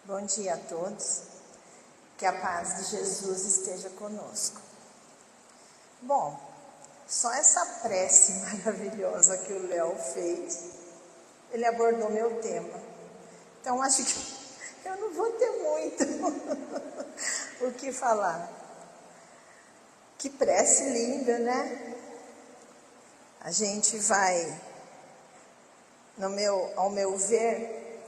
Bom dia a todos, que a paz de Jesus esteja conosco. Bom, só essa prece maravilhosa que o Léo fez, ele abordou meu tema. Então acho que eu não vou ter muito o que falar. Que prece linda, né? A gente vai, ao meu ver,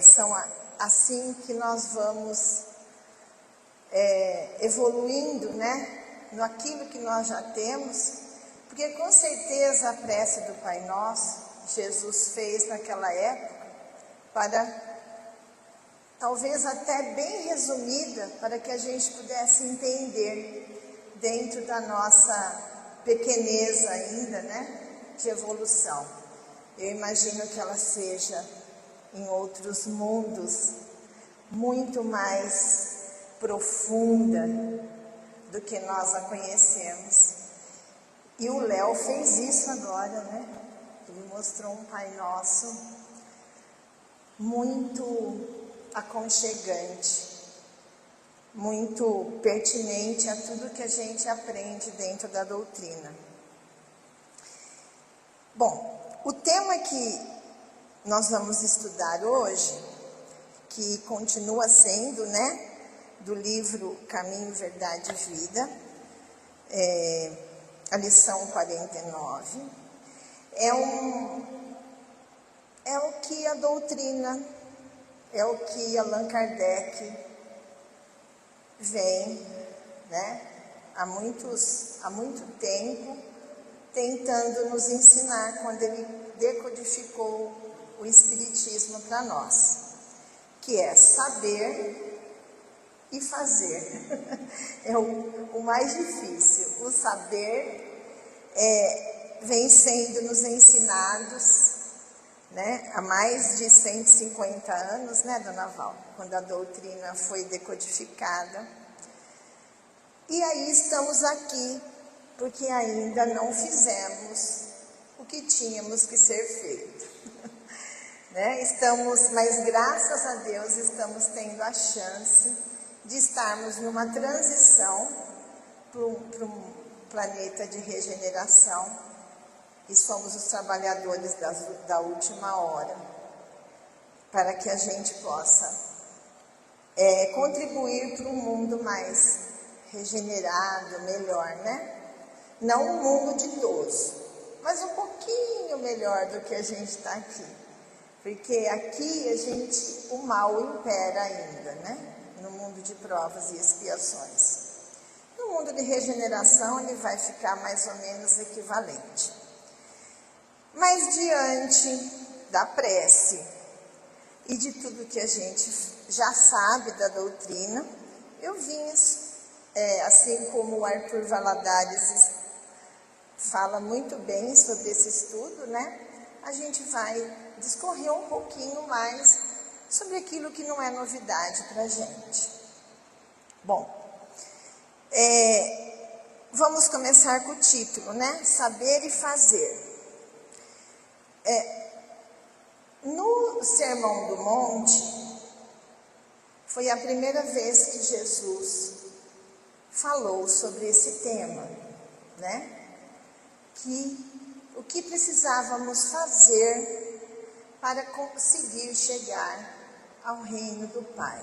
são assim que nós vamos evoluindo, né? Naquilo que nós já temos, porque com certeza a prece do Pai Nosso, Jesus fez naquela época, talvez até bem resumida, para que a gente pudesse entender dentro da nossa pequenez ainda, né? De evolução. Eu imagino que ela seja em outros mundos muito mais profunda do que nós a conhecemos. E o Léo fez isso agora, né? Ele mostrou um Pai Nosso muito aconchegante, muito pertinente a tudo que a gente aprende dentro da doutrina. Bom, o tema que nós vamos estudar hoje, que continua sendo, né, do livro Caminho, Verdade e Vida, a lição 49, é o que a doutrina, é o que Allan Kardec vem, né, há muito tempo, tentando nos ensinar quando ele decodificou o Espiritismo para nós, que é saber e fazer. É o mais difícil. O saber vem sendo nos ensinados, né, há mais de 150 anos, né, Dona Val, quando a doutrina foi decodificada. E aí estamos aqui, porque ainda não fizemos o que tínhamos que ser feito. Né? Mas graças a Deus estamos tendo a chance de estarmos numa transição para um planeta de regeneração, e somos os trabalhadores da última hora, para que a gente possa contribuir para um mundo mais regenerado, melhor, né? Não um mundo ditoso, mas um pouquinho melhor do que a gente está aqui. Porque aqui o mal impera ainda, né? No mundo de provas e expiações. No mundo de regeneração ele vai ficar mais ou menos equivalente. Mas diante da prece e de tudo que a gente já sabe da doutrina, eu vim, assim como o Arthur Valadares fala muito bem sobre esse estudo, né? A gente vai discorrer um pouquinho mais sobre aquilo que não é novidade para a gente. Bom, vamos começar com o título, né? Saber e fazer. No Sermão do Monte, foi a primeira vez que Jesus falou sobre esse tema, né? O que precisávamos fazer para conseguir chegar ao reino do Pai,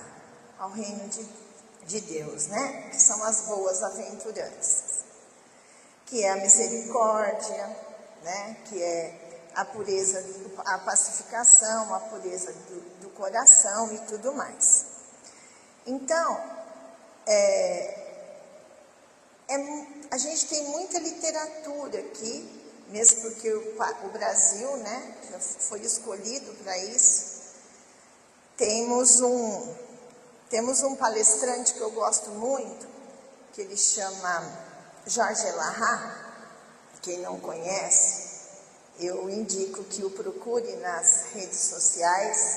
ao reino de Deus, né? Que são as boas aventuranças, que é a misericórdia, né? Que é a pureza, a pacificação, a pureza do coração e tudo mais. Então, a gente tem muita literatura aqui, mesmo porque o Brasil, né, já foi escolhido para isso. Temos um palestrante que eu gosto muito, que ele chama Jorge Elahá. Quem não conhece, eu indico que o procure nas redes sociais.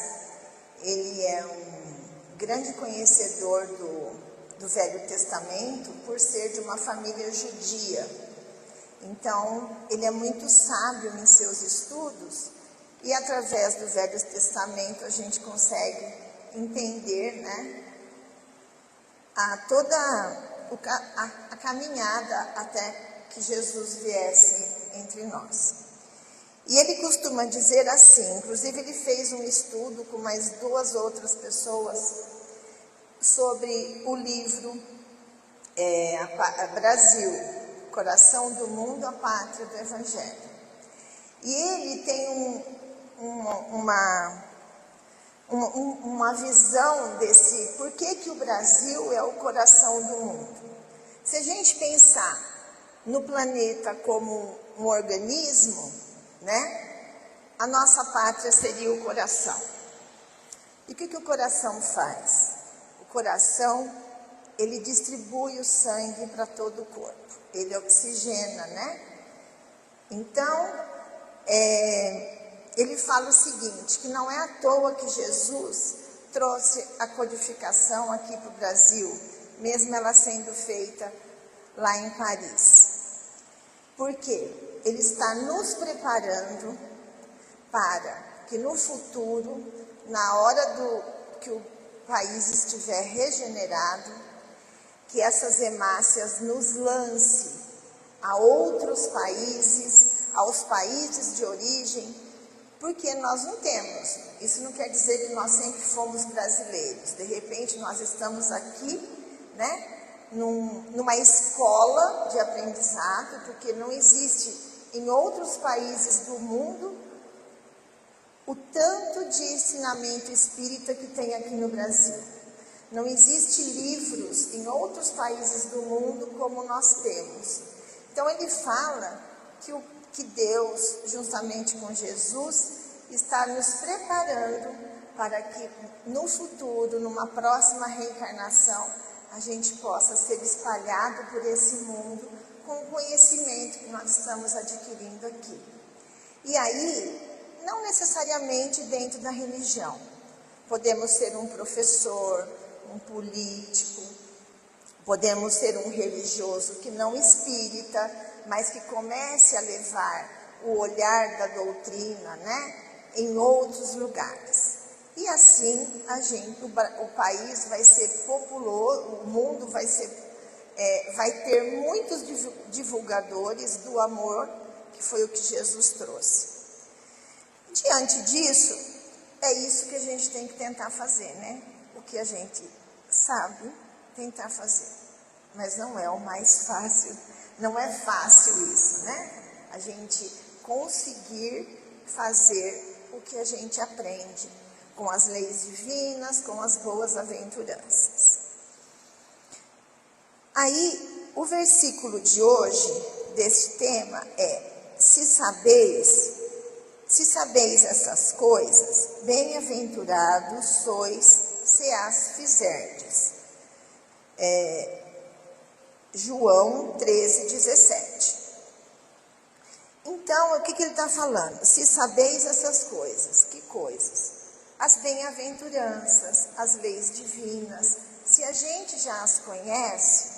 Ele é um grande conhecedor do Velho Testamento, por ser de uma família judia. Então, ele é muito sábio em seus estudos, e através do Velho Testamento a gente consegue entender, né, toda a caminhada até que Jesus viesse entre nós. E ele costuma dizer assim, inclusive ele fez um estudo com mais 2 outras pessoas sobre o livro Brasil, Coração do Mundo, a Pátria do Evangelho. E ele tem uma visão desse, por que o Brasil é o coração do mundo. Se a gente pensar no planeta como um organismo, né, a nossa pátria seria o coração. E o que o coração faz? O coração, ele distribui o sangue para todo o corpo, ele oxigena, né? Então, ele fala o seguinte, que não é à toa que Jesus trouxe a codificação aqui para o Brasil, mesmo ela sendo feita lá em Paris. Por quê? Ele está nos preparando para que no futuro, na hora que o país estiver regenerado, que essas hemácias nos lance a outros países, aos países de origem, porque nós não temos. Isso não quer dizer que nós sempre fomos brasileiros. De repente nós estamos aqui, né, numa escola de aprendizado, porque não existe em outros países do mundo o tanto de ensinamento espírita que tem aqui no Brasil. Não existe livros em outros países do mundo como nós temos. Então ele fala que Deus, juntamente com Jesus, está nos preparando para que no futuro, numa próxima reencarnação, a gente possa ser espalhado por esse mundo com o conhecimento que nós estamos adquirindo aqui. E aí, não necessariamente dentro da religião. Podemos ser um professor, um político, podemos ser um religioso que não espírita, mas que comece a levar o olhar da doutrina, né, em outros lugares. E assim o país vai ser populoso, o mundo vai ter muitos divulgadores do amor, que foi o que Jesus trouxe. Diante disso, é isso que a gente tem que tentar fazer, né? O que a gente sabe tentar fazer. Mas não é o mais fácil, não é fácil isso, né? A gente conseguir fazer o que a gente aprende com as leis divinas, com as boas aventuranças. Aí, o versículo de hoje, deste tema, é: se sabeis essas coisas, bem-aventurados sois se as fizerdes. João 13:17. Então, o que ele está falando? Se sabeis essas coisas, que coisas? As bem-aventuranças, as leis divinas. Se a gente já as conhece,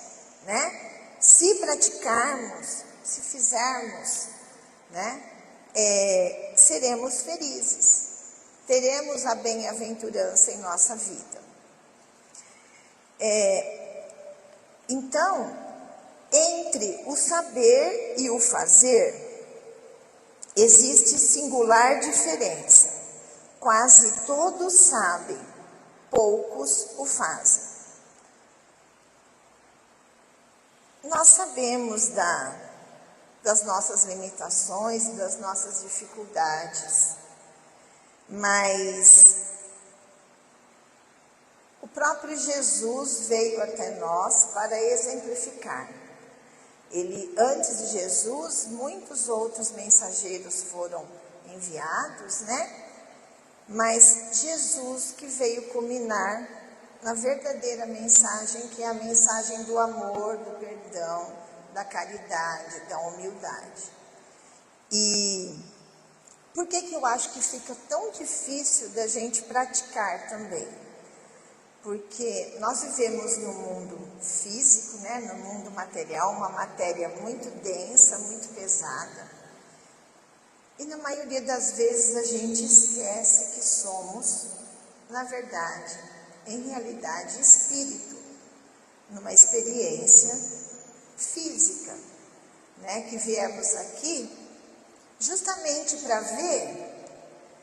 né? Se praticarmos, se fizermos, né? Seremos felizes. Teremos a bem-aventurança em nossa vida. Então, entre o saber e o fazer, existe singular diferença. Quase todos sabem, poucos o fazem. Nós sabemos das nossas limitações, das nossas dificuldades, mas o próprio Jesus veio até nós para exemplificar. Antes de Jesus, muitos outros mensageiros foram enviados, né? Mas Jesus que veio culminar na verdadeira mensagem, que é a mensagem do amor, do perdão, da caridade, da humildade. E por que eu acho que fica tão difícil da gente praticar também? Porque nós vivemos no mundo físico, né, no mundo material, uma matéria muito densa, muito pesada. E na maioria das vezes a gente esquece que somos na verdade, em realidade, espírito, numa experiência física, né? Que viemos aqui justamente para ver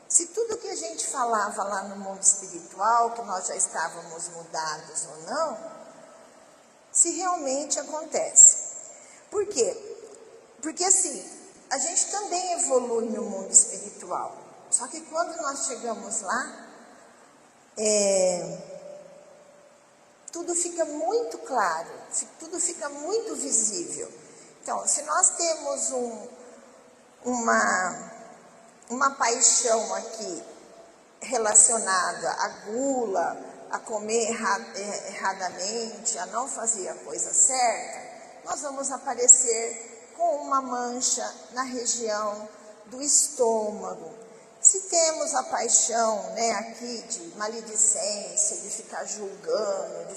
se tudo que a gente falava lá no mundo espiritual, que nós já estávamos mudados ou não, se realmente acontece. Por quê? Porque assim, a gente também evolui no mundo espiritual. Só que quando nós chegamos lá, tudo fica muito claro, tudo fica muito visível. Então, se nós temos uma paixão aqui relacionada à gula, a comer erradamente, a não fazer a coisa certa, nós vamos aparecer com uma mancha na região do estômago. Se temos a paixão, né, aqui de maledicência, de ficar julgando,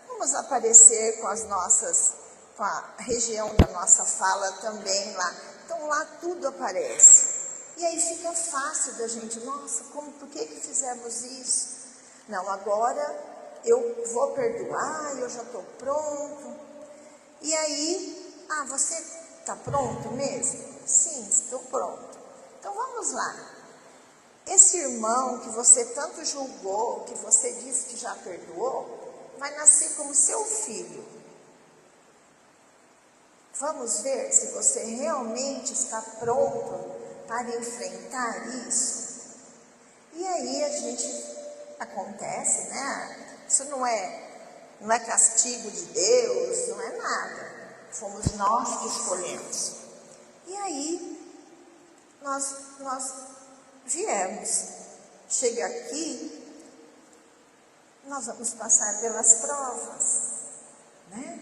vamos aparecer com a região da nossa fala também lá. Então lá tudo aparece. E aí fica fácil da gente, nossa, por que fizemos isso? Não, agora eu vou perdoar, eu já estou pronto. E aí, você está pronto mesmo? Sim, estou pronto. Então vamos lá. Esse irmão que você tanto julgou, que você disse que já perdoou, vai nascer como seu filho. Vamos ver se você realmente está pronto para enfrentar isso. E aí acontece, né? Isso não é castigo de Deus, não é nada. Fomos nós que escolhemos. E aí nós viemos. Chega aqui, nós vamos passar pelas provas, né?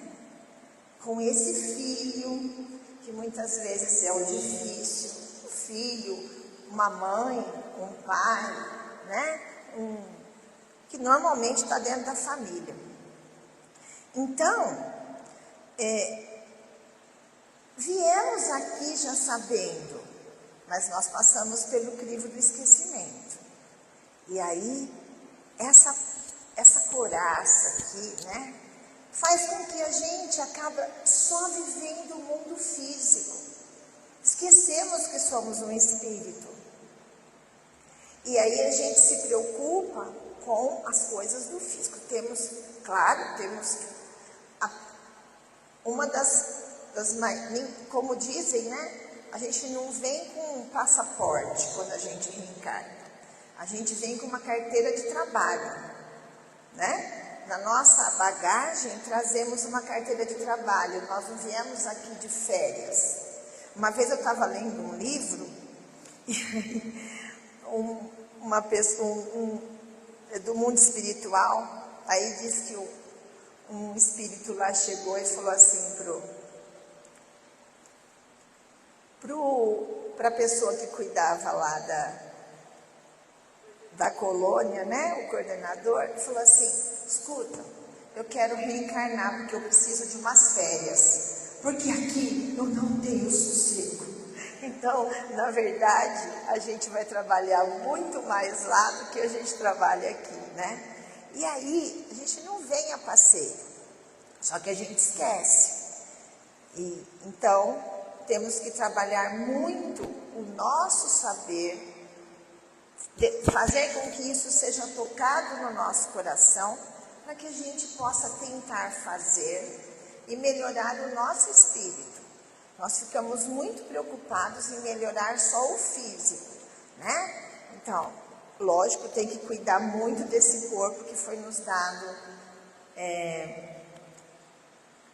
Com esse filho, que muitas vezes é o difícil, um filho, uma mãe, um pai, né? Que normalmente está dentro da família. Então, viemos aqui já sabendo, mas nós passamos pelo crivo do esquecimento. E aí, essa couraça aqui, né? Faz com que a gente acaba só vivendo o mundo físico. Esquecemos que somos um espírito. E aí a gente se preocupa com as coisas do físico. Temos uma como dizem, né? A gente não vem com um passaporte quando a gente reencarna. A gente vem com uma carteira de trabalho, né? Na nossa bagagem, trazemos uma carteira de trabalho. Nós não viemos aqui de férias. Uma vez eu estava lendo um livro e uma pessoa do mundo espiritual, aí diz que um espírito lá chegou e falou assim para a pessoa que cuidava lá da colônia, né, o coordenador, falou assim: escuta, eu quero reencarnar porque eu preciso de umas férias, porque aqui eu não tenho sossego. Então, na verdade, a gente vai trabalhar muito mais lá do que a gente trabalha aqui, né? E aí, a gente não vem a passeio, só que a gente esquece. E então, temos que trabalhar muito o nosso saber, fazer com que isso seja tocado no nosso coração, para que a gente possa tentar fazer e melhorar o nosso espírito. Nós ficamos muito preocupados em melhorar só o físico, né? Então, lógico, tem que cuidar muito desse corpo que foi nos dado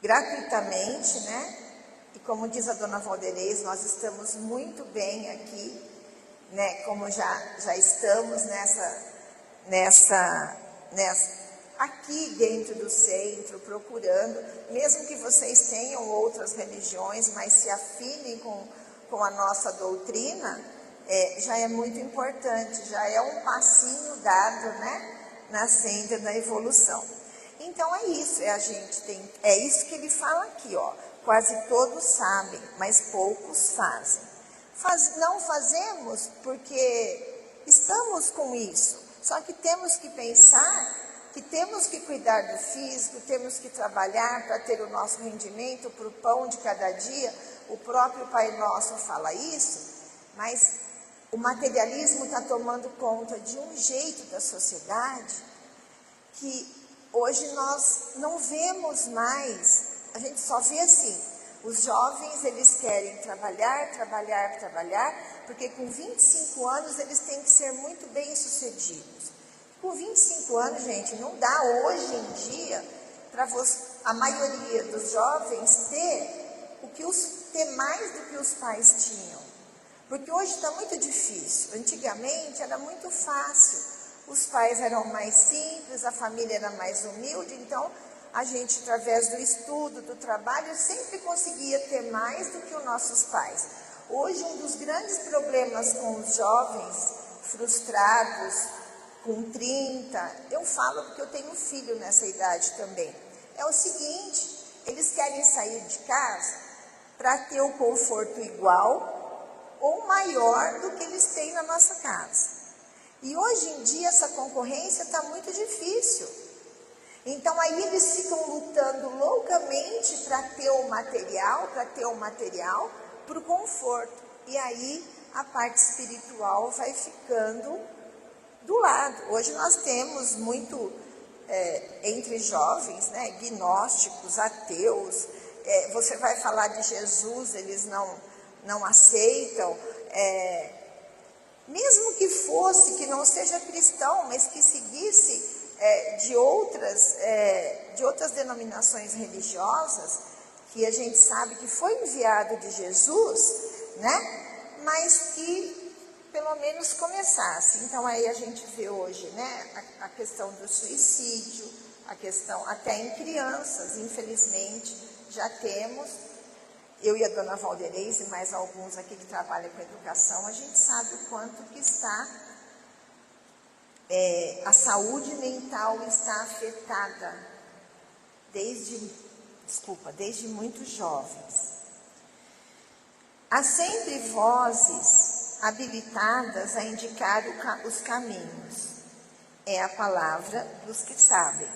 gratuitamente, né? E como diz a dona Valderez, nós estamos muito bem aqui, né? Como já estamos aqui dentro do centro, procurando, mesmo que vocês tenham outras religiões, mas se afinem com a nossa doutrina, já é muito importante, já é um passinho dado, né, na senda da evolução. Então é isso, é isso que ele fala aqui, ó. Quase todos sabem, mas poucos fazem. Não fazemos porque estamos com isso. Só que temos que pensar que temos que cuidar do físico, temos que trabalhar para ter o nosso rendimento, para o pão de cada dia. O próprio Pai Nosso fala isso, mas o materialismo está tomando conta de um jeito da sociedade que hoje nós não vemos mais. A gente só vê assim, os jovens eles querem trabalhar, porque com 25 anos eles têm que ser muito bem-sucedidos. Com 25 anos, gente, não dá hoje em dia para a maioria dos jovens ter mais do que os pais tinham. Porque hoje está muito difícil. Antigamente era muito fácil. Os pais eram mais simples, a família era mais humilde, então a gente, através do estudo, do trabalho, sempre conseguia ter mais do que os nossos pais. Hoje, um dos grandes problemas com os jovens frustrados, com 30, eu falo porque eu tenho filho nessa idade também, é o seguinte: eles querem sair de casa para ter o conforto igual ou maior do que eles têm na nossa casa. E hoje em dia essa concorrência está muito difícil. Então aí eles ficam lutando loucamente para ter o material, para o conforto. E aí a parte espiritual vai ficando do lado. Hoje nós temos muito entre jovens, né, gnósticos, ateus. Você vai falar de Jesus, eles não aceitam. Mesmo que fosse, que não seja cristão, mas que seguisse de outras denominações religiosas, que a gente sabe que foi enviado de Jesus, né? Mas que pelo menos começasse. Então aí a gente vê hoje, né, a questão do suicídio, a questão até em crianças, infelizmente, já temos. Eu e a dona Valderez e mais alguns aqui que trabalham com educação, a gente sabe o quanto que está, a saúde mental está afetada desde muito jovens. Há sempre vozes habilitadas a indicar os caminhos. É a palavra dos que sabem.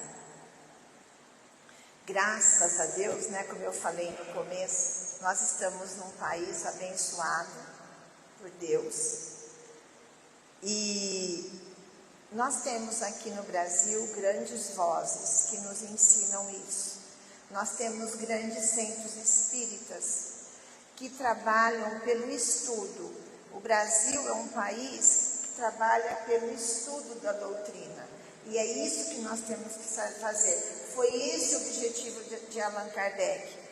Graças a Deus, né, como eu falei no começo, nós estamos num país abençoado por Deus. E nós temos aqui no Brasil grandes vozes que nos ensinam isso. Nós temos grandes centros espíritas que trabalham pelo estudo. O Brasil é um país que trabalha pelo estudo da doutrina. E é isso que nós temos que fazer. Foi esse o objetivo de Allan Kardec.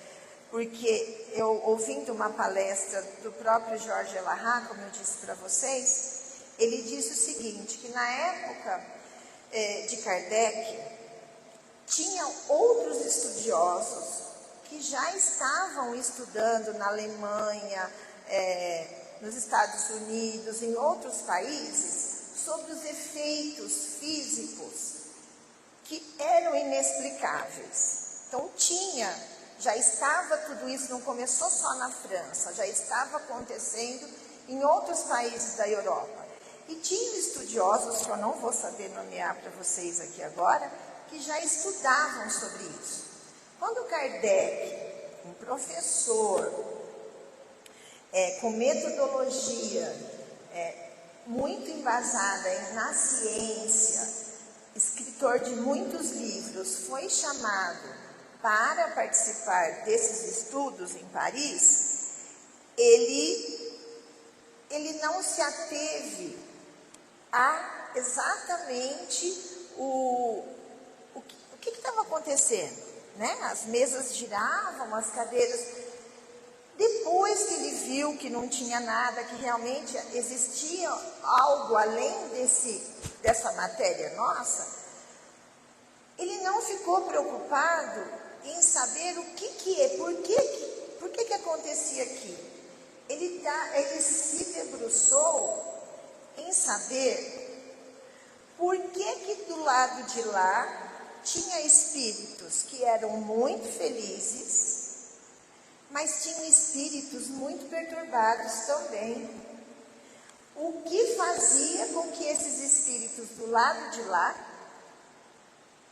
Porque eu, ouvindo uma palestra do próprio Jorge Elahá, como eu disse para vocês, ele disse o seguinte, que na época de Kardec, tinham outros estudiosos que já estavam estudando na Alemanha, nos Estados Unidos, em outros países, sobre os efeitos físicos que eram inexplicáveis. Então já estava tudo isso, não começou só na França, já estava acontecendo em outros países da Europa. E tinha estudiosos, que eu não vou saber nomear para vocês aqui agora, que já estudavam sobre isso. Quando Kardec, um professor, com metodologia muito embasada na ciência, escritor de muitos livros, foi chamado para participar desses estudos em Paris, ele não se ateve a exatamente o que estava acontecendo, né? As mesas giravam, as cadeiras. Depois que ele viu que não tinha nada, que realmente existia algo além dessa matéria nossa, ele não ficou preocupado em saber o que é, por que acontecia aqui. Ele se debruçou em saber por que do lado de lá tinha espíritos que eram muito felizes, mas tinham espíritos muito perturbados também. o que fazia com que esses espíritos do lado de lá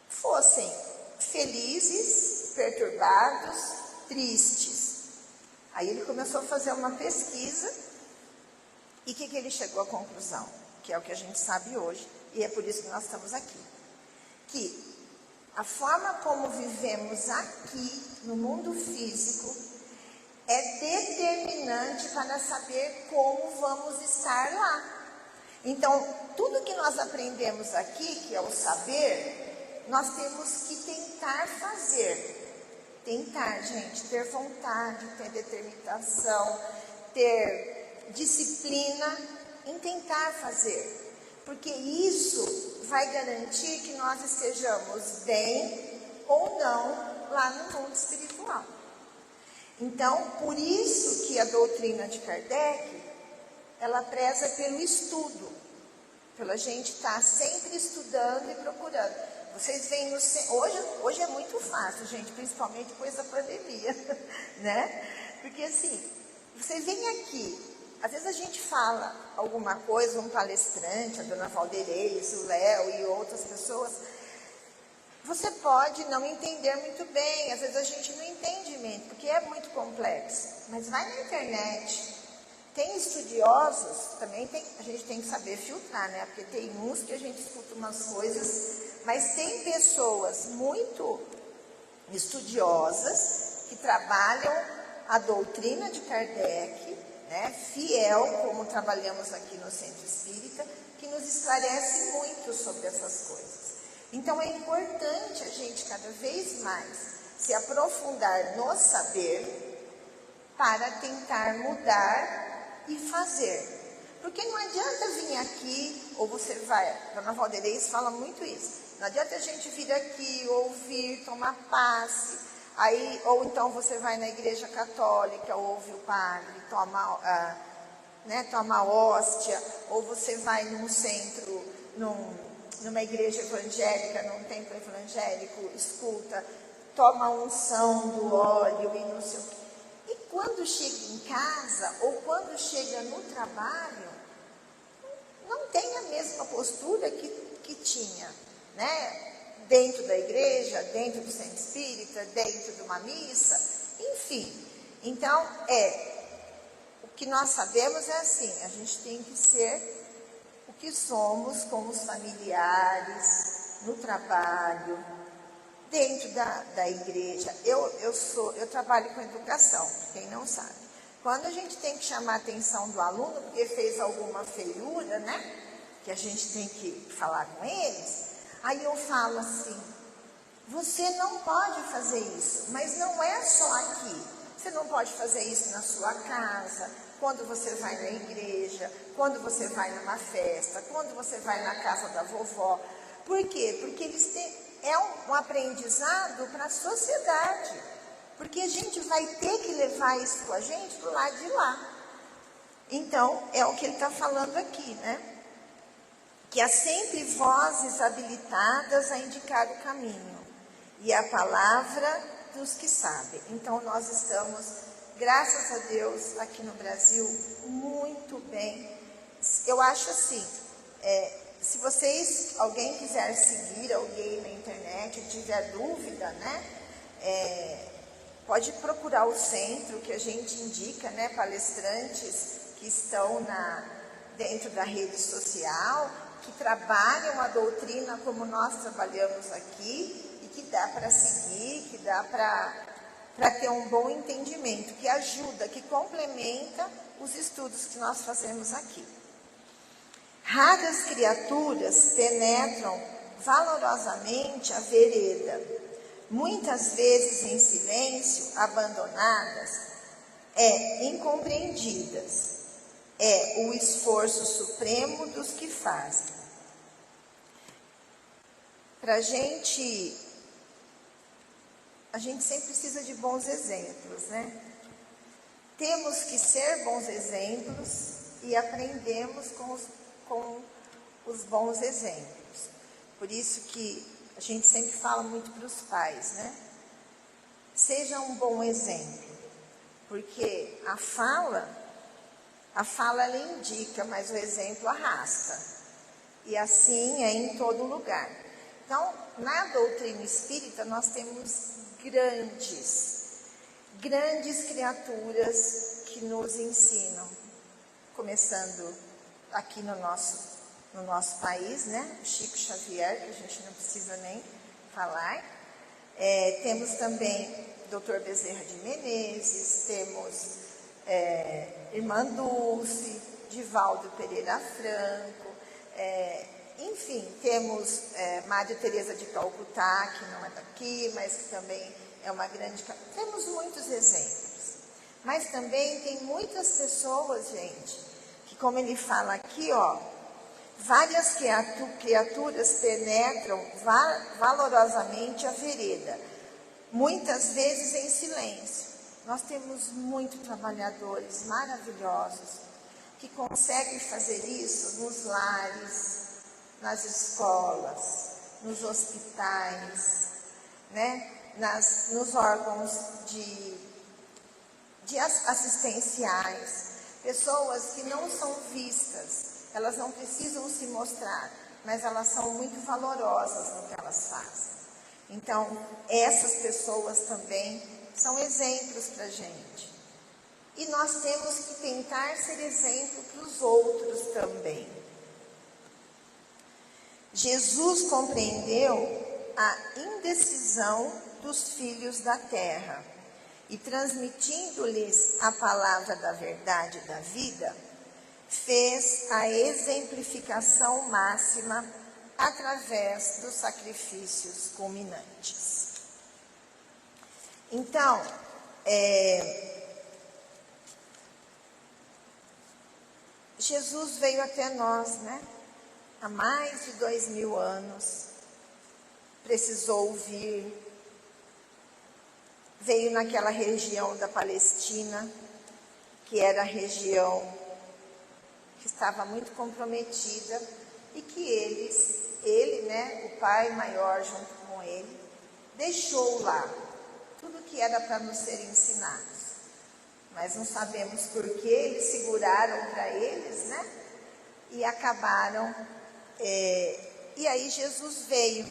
fossem felizes, perturbados, tristes. Aí ele começou a fazer uma pesquisa e o que ele chegou à conclusão? Que é o que a gente sabe hoje, e é por isso que nós estamos aqui. Que a forma como vivemos aqui, no mundo físico, é determinante para saber como vamos estar lá. Então, tudo que nós aprendemos aqui, que é o saber, nós temos que tentar fazer. Tentar, gente, ter vontade, ter determinação, ter disciplina em tentar fazer. Porque isso vai garantir que nós estejamos bem ou não lá no mundo espiritual. Então, por isso que a doutrina de Kardec, ela preza pelo estudo, pela gente estar sempre estudando e procurando. Vocês veem, hoje é muito fácil, gente, principalmente depois da pandemia, né? Porque assim, vocês vêm aqui, às vezes a gente fala alguma coisa, um palestrante, a dona Valdeirês, o Léo e outras pessoas, você pode não entender muito bem, às vezes a gente não entende muito, porque é muito complexo. Mas vai na internet, tem estudiosos, também a gente tem que saber filtrar, né? Porque tem uns que a gente escuta umas coisas, mas tem pessoas muito estudiosas que trabalham a doutrina de Kardec, né? Fiel, como trabalhamos aqui no Centro Espírita, que nos esclarece muito sobre essas coisas. Então, é importante a gente cada vez mais se aprofundar no saber para tentar mudar e fazer. Porque não adianta vir aqui, ou você vai, a dona Valdeirês fala muito isso, não adianta a gente vir aqui, ouvir, tomar passe, aí, ou então você vai na igreja católica, ouve o padre, toma hóstia, ou você vai num centro, numa igreja evangélica, num templo evangélico, escuta, toma a unção do óleo e não sei o quê. E quando chega em casa, ou quando chega no trabalho, não tem a mesma postura que tinha, né? Dentro da igreja, dentro do centro espírita, dentro de uma missa, enfim. Então, o que nós sabemos é assim, a gente tem que ser o que somos com os familiares, no trabalho, dentro da igreja. Eu trabalho com educação, quem não sabe. Quando a gente tem que chamar a atenção do aluno, porque fez alguma feiura, né? Que a gente tem que falar com eles, aí eu falo assim, você não pode fazer isso, mas não é só aqui. Você não pode fazer isso na sua casa, quando você vai na igreja, quando você vai numa festa, quando você vai na casa da vovó. Por quê? Porque é um aprendizado para a sociedade. Porque a gente vai ter que levar isso com a gente para o lado de lá. Então, é o que ele está falando aqui, né? Que há sempre vozes habilitadas a indicar o caminho. E a palavra dos que sabem. Então, nós estamos, graças a Deus, aqui no Brasil, muito bem. Eu acho assim, se alguém quiser seguir alguém na internet, tiver dúvida, né, pode procurar o centro que a gente indica, né, palestrantes que estão dentro da rede social, que trabalham a doutrina como nós trabalhamos aqui, e que dá para seguir, que dá para ter um bom entendimento, que ajuda, que complementa os estudos que nós fazemos aqui. Raras criaturas penetram valorosamente a vereda, muitas vezes em silêncio, abandonadas, incompreendidas. É o esforço supremo dos que fazem. Para a gente sempre precisa de bons exemplos, né? Temos que ser bons exemplos e aprendemos com os bons exemplos. Por isso que a gente sempre fala muito para os pais, né? Seja um bom exemplo, porque a fala A fala ela indica, mas o exemplo arrasta. E assim é em todo lugar. Então, na doutrina espírita, nós temos grandes criaturas que nos ensinam. Começando aqui no nosso país, né? O Chico Xavier, que a gente não precisa nem falar. Temos também Dr. Bezerra de Menezes, temos Irmã Dulce, Divaldo Pereira Franco, enfim, temos Maria Teresa de Calcutá, que não é daqui, mas que também é uma grande... Temos muitos exemplos. Mas também tem muitas pessoas, gente, que como ele fala aqui, ó, várias criaturas penetram valorosamente a vereda, muitas vezes em silêncio. Nós temos muitos trabalhadores maravilhosos que conseguem fazer isso nos lares, nas escolas, nos hospitais, né? Nos órgãos assistenciais, pessoas que não são vistas, elas não precisam se mostrar, mas elas são muito valorosas no que elas fazem. Então, essas pessoas também são exemplos para a gente. E nós temos que tentar ser exemplo para os outros também. Jesus compreendeu a indecisão dos filhos da terra e, transmitindo-lhes a palavra da verdade da vida, fez a exemplificação máxima através dos sacrifícios culminantes. Então, Jesus veio até nós, né? Há mais de 2000 anos, precisou vir, veio naquela região da Palestina, que era a região que estava muito comprometida e que ele, né, o Pai Maior junto com ele, deixou lá tudo que era para nos ser ensinados. Mas não sabemos por que eles seguraram para eles, né? E acabaram. E aí Jesus veio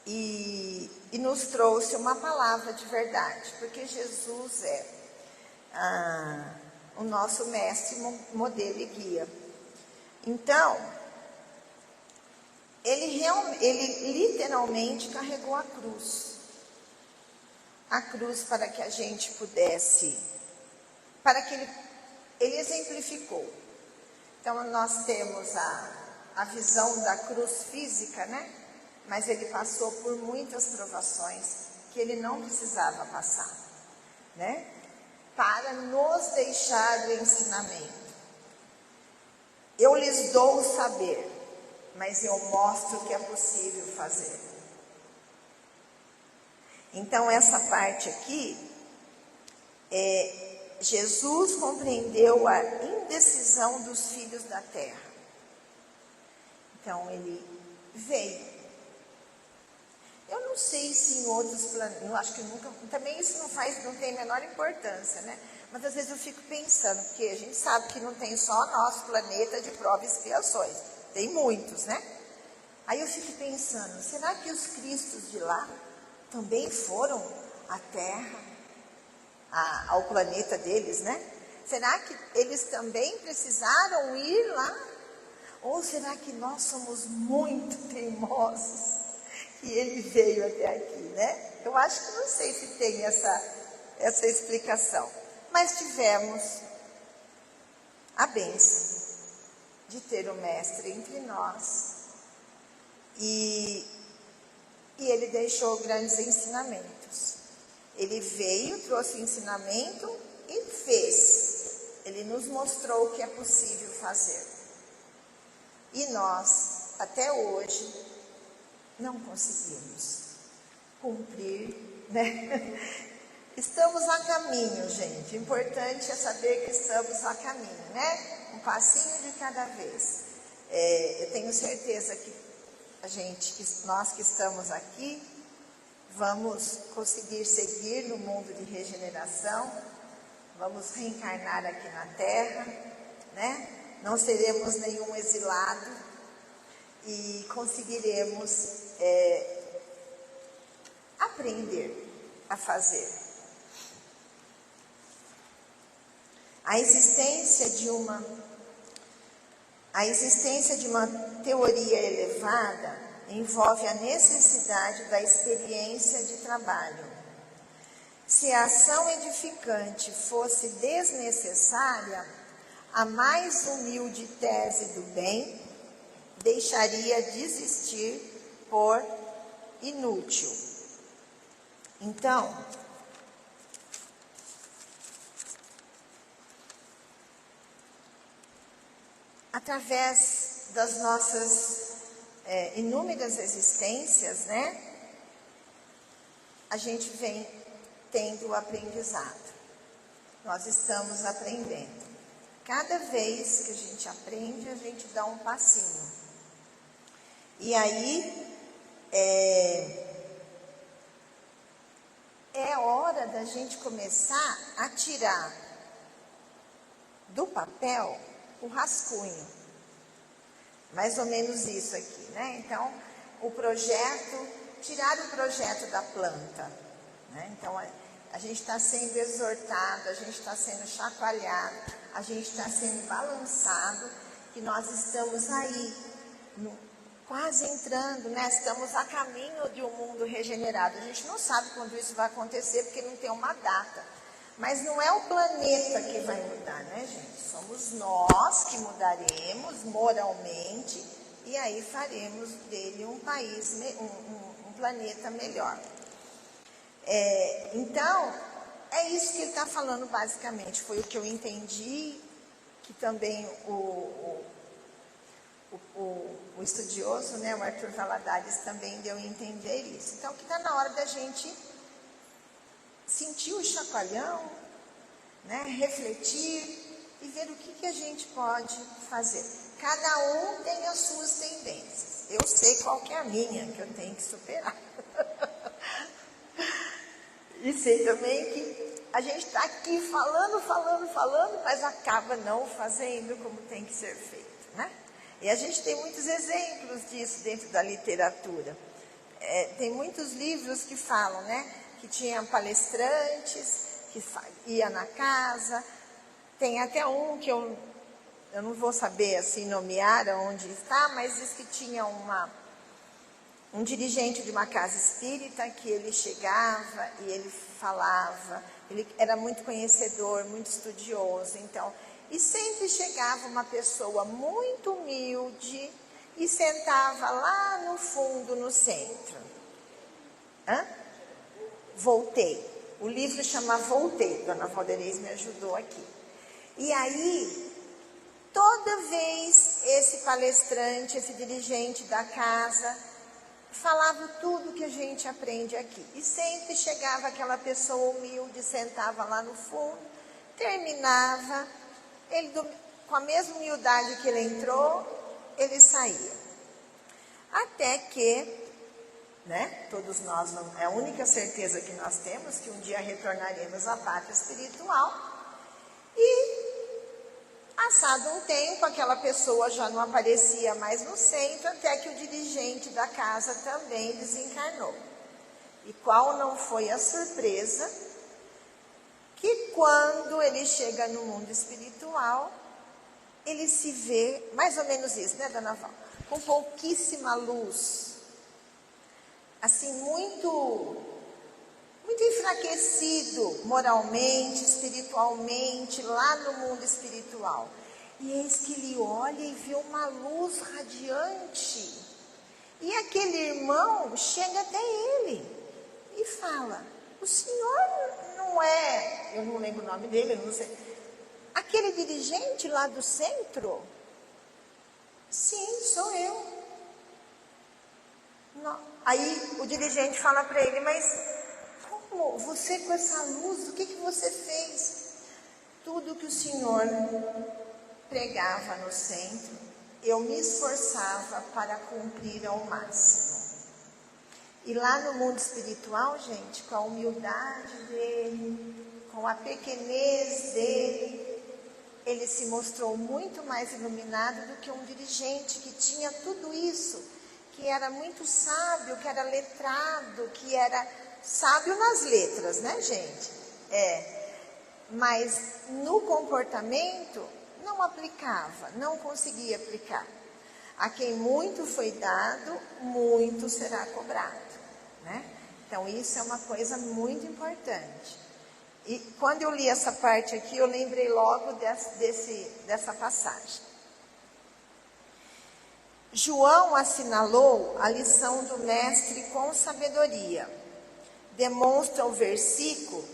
e nos trouxe uma palavra de verdade, porque Jesus é o nosso mestre, modelo e guia. Então, ele literalmente carregou a cruz para que a gente pudesse, para que ele exemplificou. Então, nós temos a visão da cruz física, né? Mas ele passou por muitas provações que ele não precisava passar, né? Para nos deixar o ensinamento. Eu lhes dou o saber, mas eu mostro o que é possível fazer. Então, essa parte aqui, Jesus compreendeu a indecisão dos filhos da terra. Então, ele veio. Eu não sei se em outros planetas, eu acho que nunca, também isso não tem a menor importância, né? Mas às vezes eu fico pensando, porque a gente sabe que não tem só nosso planeta de provas e expiações, tem muitos, né? Aí eu fico pensando, será que os cristos de lá também foram à Terra, ao planeta deles, né? Será que eles também precisaram ir lá? Ou será que nós somos muito teimosos que ele veio até aqui, né? Eu acho que não sei se tem essa explicação. Mas tivemos a bênção de ter o Mestre entre nós. E ele deixou grandes ensinamentos. Ele veio, trouxe ensinamento e fez. Ele nos mostrou o que é possível fazer. E nós, até hoje, não conseguimos cumprir, né? Estamos a caminho, gente. O importante é saber que estamos a caminho, né? Um passinho de cada vez. Eu tenho certeza que nós que estamos aqui, vamos conseguir seguir no mundo de regeneração, vamos reencarnar aqui na Terra, né? Não seremos nenhum exilado e conseguiremos aprender a fazer. A existência de uma teoria elevada envolve a necessidade da experiência de trabalho. Se a ação edificante fosse desnecessária, a mais humilde tese do bem deixaria de existir por inútil. Então, através das nossas inúmeras existências, né, a gente vem tendo o aprendizado. Nós estamos aprendendo. Cada vez que a gente aprende, a gente dá um passinho. E aí, é hora da gente começar a tirar do papel o rascunho. Mais ou menos isso aqui, né? Então, tirar o projeto da planta, né? Então, a gente está sendo exortado, a gente está sendo chacoalhado, a gente está sendo balançado, que nós estamos aí, quase entrando, né? Estamos a caminho de um mundo regenerado. A gente não sabe quando isso vai acontecer, porque não tem uma data. Mas não é o planeta que vai mudar, né, gente? Somos nós que mudaremos moralmente e aí faremos dele um país, um planeta melhor. Então, é isso que ele está falando basicamente. Foi o que eu entendi, que também o estudioso, né, o Arthur Valadares, também deu a entender isso. Então, que está na hora da gente sentir o chacoalhão, né, refletir e ver o que a gente pode fazer. Cada um tem as suas tendências. Eu sei qual que é a minha, que eu tenho que superar. E sei também que a gente está aqui falando, mas acaba não fazendo como tem que ser feito, né? E a gente tem muitos exemplos disso dentro da literatura. Tem muitos livros que falam, né? Que tinha palestrantes, que ia na casa. Tem até um que eu não vou saber assim nomear onde está, mas diz que tinha um dirigente de uma casa espírita que ele chegava e ele falava, ele era muito conhecedor, muito estudioso, então, e sempre chegava uma pessoa muito humilde e sentava lá no fundo, no centro. Voltei. O livro chama Voltei, Dona Valderez me ajudou aqui. E aí, toda vez esse palestrante, esse dirigente da casa, falava tudo que a gente aprende aqui. E sempre chegava aquela pessoa humilde, sentava lá no fundo, terminava, ele, com a mesma humildade que ele entrou, ele saía. Até que, né, todos nós, é a única certeza que nós temos, que um dia retornaremos à pátria espiritual. E, passado um tempo, aquela pessoa já não aparecia mais no centro, até que o dirigente da casa também desencarnou. E qual não foi a surpresa? Que quando ele chega no mundo espiritual, ele se vê, mais ou menos isso, né, Dona Val? Com pouquíssima luz. Assim, muito enfraquecido moralmente, espiritualmente, lá no mundo espiritual. E eis que ele olha e vê uma luz radiante. E aquele irmão chega até ele e fala: o senhor não é, eu não lembro o nome dele, eu não sei, aquele dirigente lá do centro? Sim, sou eu. Não. Aí o dirigente fala para ele: mas como você com essa luz, o que você fez? Tudo que o senhor pregava no centro, eu me esforçava para cumprir ao máximo. E lá no mundo espiritual, gente, com a humildade dele, com a pequenez dele, ele se mostrou muito mais iluminado do que um dirigente que tinha tudo isso, que era muito sábio, que era letrado, que era sábio nas letras, né, gente? Mas no comportamento não aplicava, não conseguia aplicar. A quem muito foi dado, muito será cobrado, né? Então isso é uma coisa muito importante. E quando eu li essa parte aqui, eu lembrei logo dessa passagem. João assinalou a lição do mestre com sabedoria. Demonstra o versículo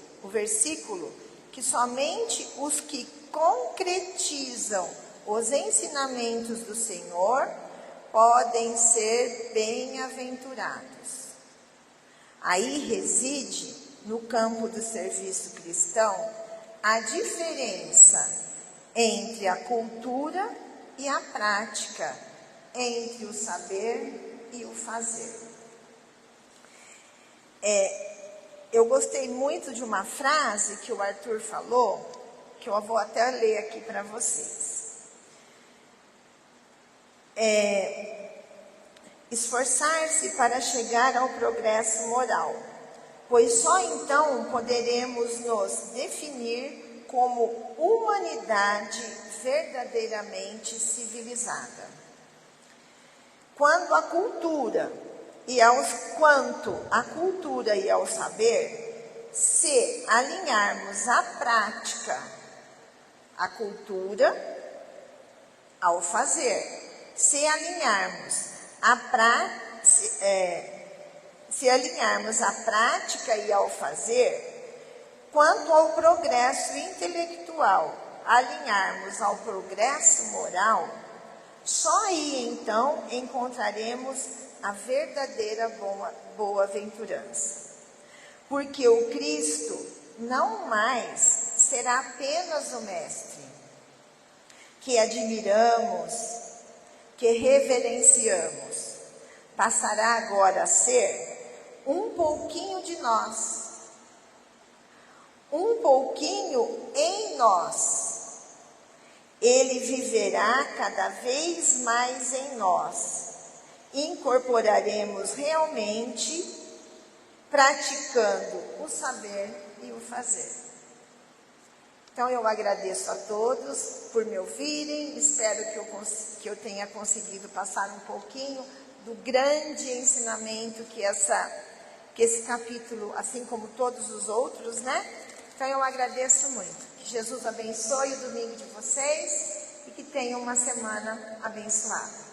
que somente os que concretizam os ensinamentos do Senhor podem ser bem-aventurados. Aí reside, no campo do serviço cristão, a diferença entre a cultura e a prática, entre o saber e o fazer. Eu gostei muito de uma frase que o Arthur falou, que eu vou até ler aqui para vocês. Esforçar-se para chegar ao progresso moral, pois só então poderemos nos definir como humanidade verdadeiramente civilizada. Quanto à cultura e ao saber, se alinharmos a prática, a cultura ao fazer, se alinharmos a prática e ao fazer, quanto ao progresso intelectual, alinharmos ao progresso moral, só aí então encontraremos a verdadeira boa-aventurança. Porque o Cristo não mais será apenas o Mestre, que admiramos, que reverenciamos, passará agora a ser um pouquinho de nós, um pouquinho em nós. Ele viverá cada vez mais em nós. Incorporaremos realmente, praticando o saber e o fazer. Então eu agradeço a todos por me ouvirem, espero que eu tenha conseguido passar um pouquinho do grande ensinamento que esse capítulo, assim como todos os outros, né? Então eu agradeço muito. Que Jesus abençoe o domingo de vocês e que tenham uma semana abençoada.